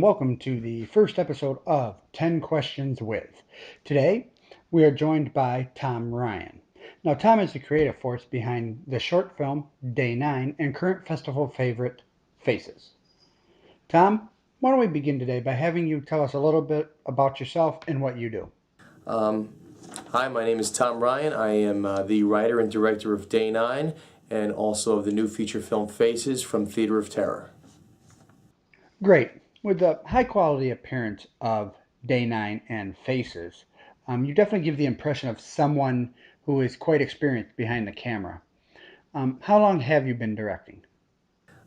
welcome to the first episode of 10 Questions With. Today, we are joined by Tom Ryan. Now, Tom is the creative force behind the short film Day 9 and current festival favorite Faces. Tom, why don't we begin today by having you tell us a little bit about yourself and what you do? Um, Hi, my name is Tom Ryan. I am the writer and director of Day 9 and also of the new feature film Faces from Theater of Terror. Great. With the high quality appearance of Day 9 and Faces, you definitely give the impression of someone who is quite experienced behind the camera. How long have you been directing?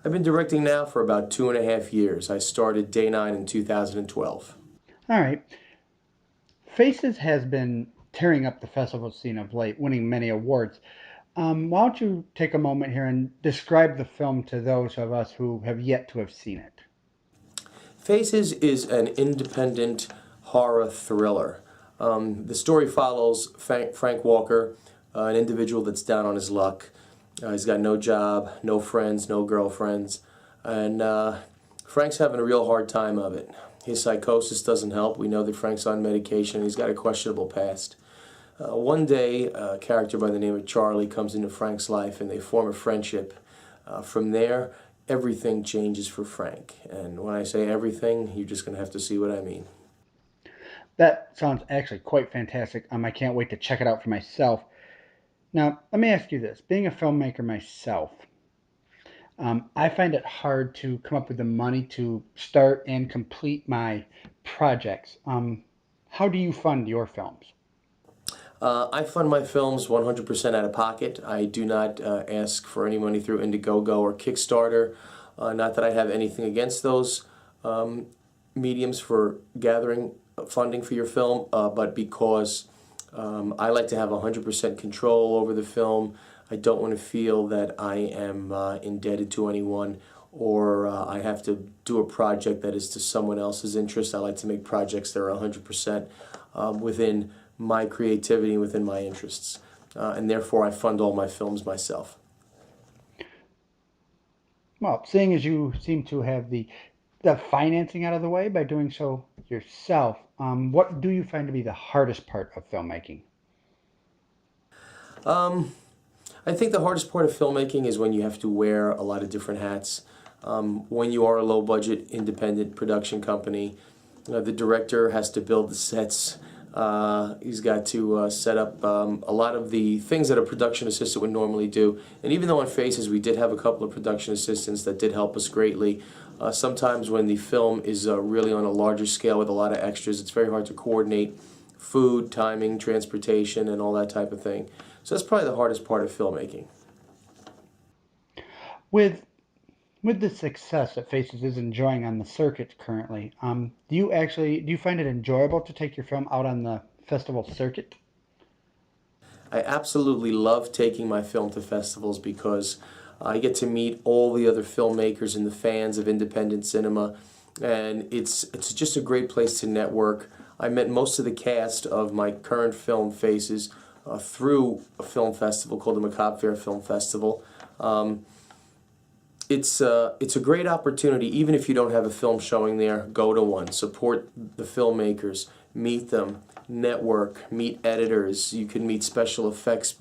I've been directing now for about 2.5 years. I started Day 9 in 2012. All right. Faces has been tearing up the festival scene of late, winning many awards. Why don't you take a moment here and describe the film to those of us who have yet to have seen it? Faces is an independent horror thriller. The story follows Frank Walker, an individual that's down on his luck. He's got no job, no friends, no girlfriends, and Frank's having a real hard time of it. His psychosis doesn't help. We know that Frank's on medication and he's got a questionable past. One day, a character by the name of Charlie comes into Frank's life and they form a friendship. From there, everything changes for Frank. And when I say everything, you're just going to have to see what I mean. That sounds actually quite fantastic. I can't wait to check it out for myself. Now, let me ask you this. Being a filmmaker myself, I find it hard to come up with the money to start and complete my projects. How do you fund your films? I fund my films 100% out of pocket. I do not ask for any money through Indiegogo or Kickstarter. Not that I have anything against those mediums for gathering funding for your film, but because I like to have 100% control over the film. I don't want to feel that I am indebted to anyone or I have to do a project that is to someone else's interest. I like to make projects that are 100% within my creativity and within my interests. And therefore I fund all my films myself. Well, seeing as you seem to have the financing out of the way by doing so yourself, what do you find to be the hardest part of filmmaking? I think the hardest part of filmmaking is when you have to wear a lot of different hats. When you are a low-budget independent production company, the director has to build the sets. He's got to set up a lot of the things that a production assistant would normally do. And even though on Faces we did have a couple of production assistants that did help us greatly, sometimes when the film is really on a larger scale with a lot of extras, it's very hard to coordinate food, timing, transportation, and all that type of thing. So that's probably the hardest part of filmmaking. With with the success that Faces is enjoying on the circuit currently, do you find it enjoyable to take your film out on the festival circuit? I absolutely love taking my film to festivals because I get to meet all the other filmmakers and the fans of independent cinema, and it's just a great place to network. I met most of the cast of my current film Faces through a film festival called the Macabre Fair Film Festival. It's a great opportunity, even if you don't have a film showing there, go to one, support the filmmakers, meet them, network, meet editors. You can meet special effects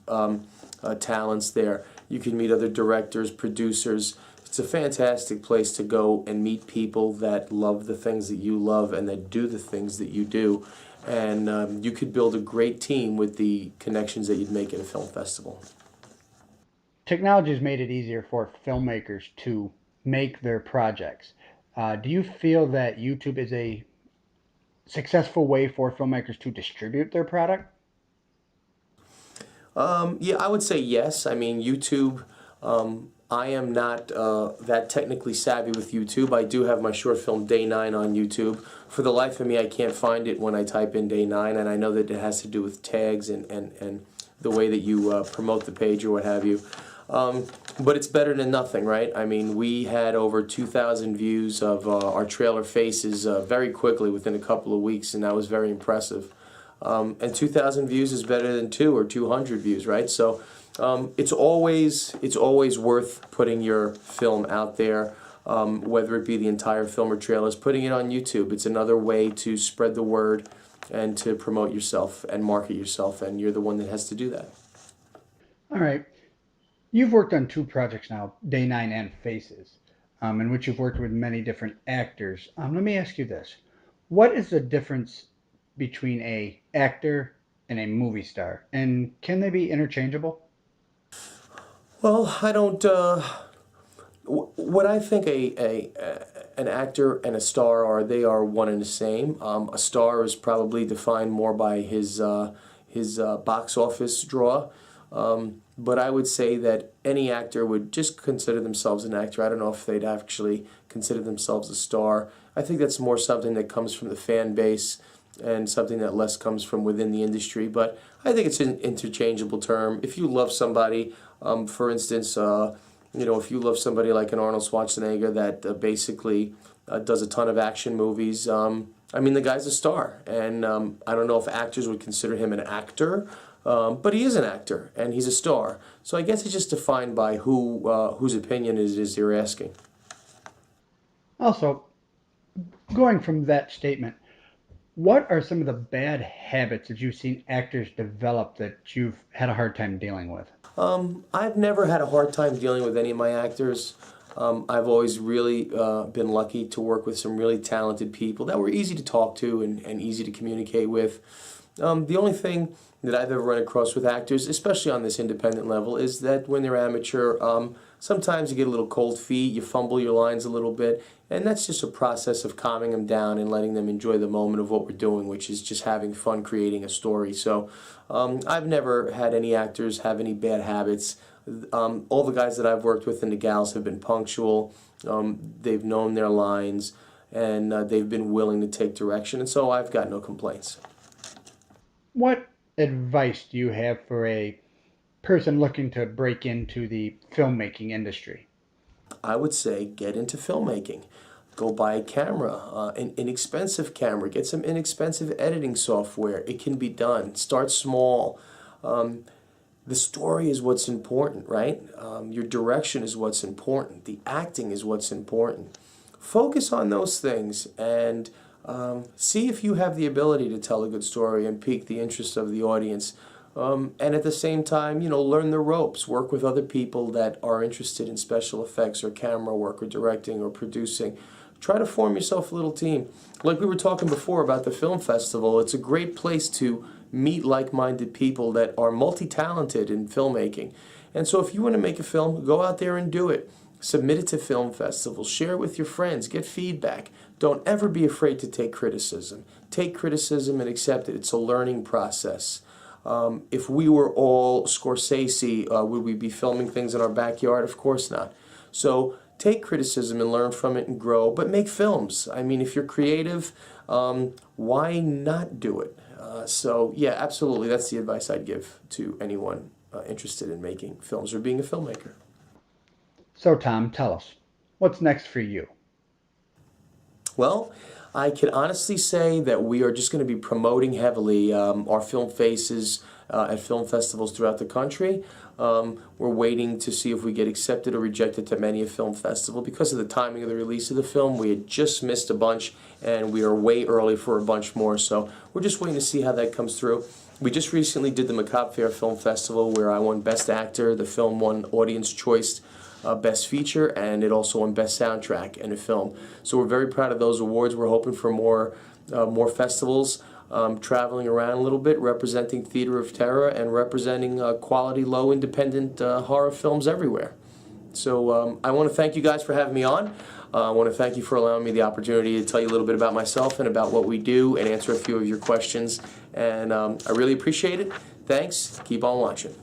talents there. You can meet other directors, producers. It's a fantastic place to go and meet people that love the things that you love and that do the things that you do. And you could build a great team with the connections that you'd make at a film festival. Technology has made it easier for filmmakers to make their projects. Do you feel that YouTube is a successful way for filmmakers to distribute their product? Yeah, I would say yes. I mean, YouTube, I am not that technically savvy with YouTube. I do have my short film Day 9 on YouTube. For the life of me, I can't find it when I type in Day 9, and I know that it has to do with tags and the way that you promote the page or what have you. But it's better than nothing, right? I mean, we had over 2,000 views of our trailer Faces very quickly within a couple of weeks, and that was very impressive. And 2,000 views is better than 2 or 200 views, right? So it's always worth putting your film out there. whether it be the entire film or trailers, putting it on YouTube. It's another way to spread the word and to promote yourself and market yourself, and you're the one that has to do that. All right. You've worked on two projects now, Day 9 and Faces, in which you've worked with many different actors. Let me ask you this. What is the difference between a actor and a movie star? And can they be interchangeable? Well, I don't. What I think an actor and a star are, they are one and the same. A star is probably defined more by his box office draw. But I would say that any actor would just consider themselves an actor. I don't know if they'd actually consider themselves a star. I think that's more something that comes from the fan base and something that less comes from within the industry. But I think it's an interchangeable term. If you love somebody, for instance, if you love somebody like an Arnold Schwarzenegger that basically does a ton of action movies, I mean, the guy's a star. And I don't know if actors would consider him an actor, but he is an actor, and he's a star. So I guess it's just defined by whose opinion it is you're asking. Also, going from that statement, what are some of the bad habits that you've seen actors develop that you've had a hard time dealing with? I've never had a hard time dealing with any of my actors. I've always really been lucky to work with some really talented people that were easy to talk to and easy to communicate with. The only thing that I've ever run across with actors, especially on this independent level, is that when they're amateur, sometimes you get a little cold feet, you fumble your lines a little bit, and that's just a process of calming them down and letting them enjoy the moment of what we're doing, which is just having fun creating a story. So I've never had any actors have any bad habits. All the guys that I've worked with and the gals have been punctual, they've known their lines, and they've been willing to take direction, and so I've got no complaints. What advice do you have for a person looking to break into the filmmaking industry? I would say get into filmmaking. Go buy a camera, an inexpensive camera. Get some inexpensive editing software. It can be done. Start small. The story is what's important, right? Your direction is what's important. The acting is what's important. Focus on those things and see if you have the ability to tell a good story and pique the interest of the audience. And at the same time, learn the ropes. Work with other people that are interested in special effects or camera work or directing or producing. Try to form yourself a little team. Like we were talking before about the film festival, it's a great place to meet like-minded people that are multi-talented in filmmaking. And so if you want to make a film, go out there and do it. Submit it to film festivals. Share it with your friends. Get feedback. Don't ever be afraid to take criticism. Take criticism and accept it. It's a learning process. If we were all Scorsese, would we be filming things in our backyard? Of course not. So take criticism and learn from it and grow, but make films. I mean, if you're creative, why not do it? So yeah, absolutely. That's the advice I'd give to anyone interested in making films or being a filmmaker. So, Tom, tell us, what's next for you? Well, I can honestly say that we are just going to be promoting heavily our film faces at film festivals throughout the country. We're waiting to see if we get accepted or rejected to many a film festival. Because of the timing of the release of the film, we had just missed a bunch, and we are way early for a bunch more. So we're just waiting to see how that comes through. We just recently did the Macabre Faire Film Festival, where I won Best Actor. The film won Audience Choice Best Feature, and it also won Best Soundtrack in a film. So we're very proud of those awards. We're hoping for more festivals, traveling around a little bit, representing Theater of Terror and representing quality, low, independent horror films everywhere. So I want to thank you guys for having me on. I want to thank you for allowing me the opportunity to tell you a little bit about myself and about what we do and answer a few of your questions. And I really appreciate it. Thanks. Keep on watching.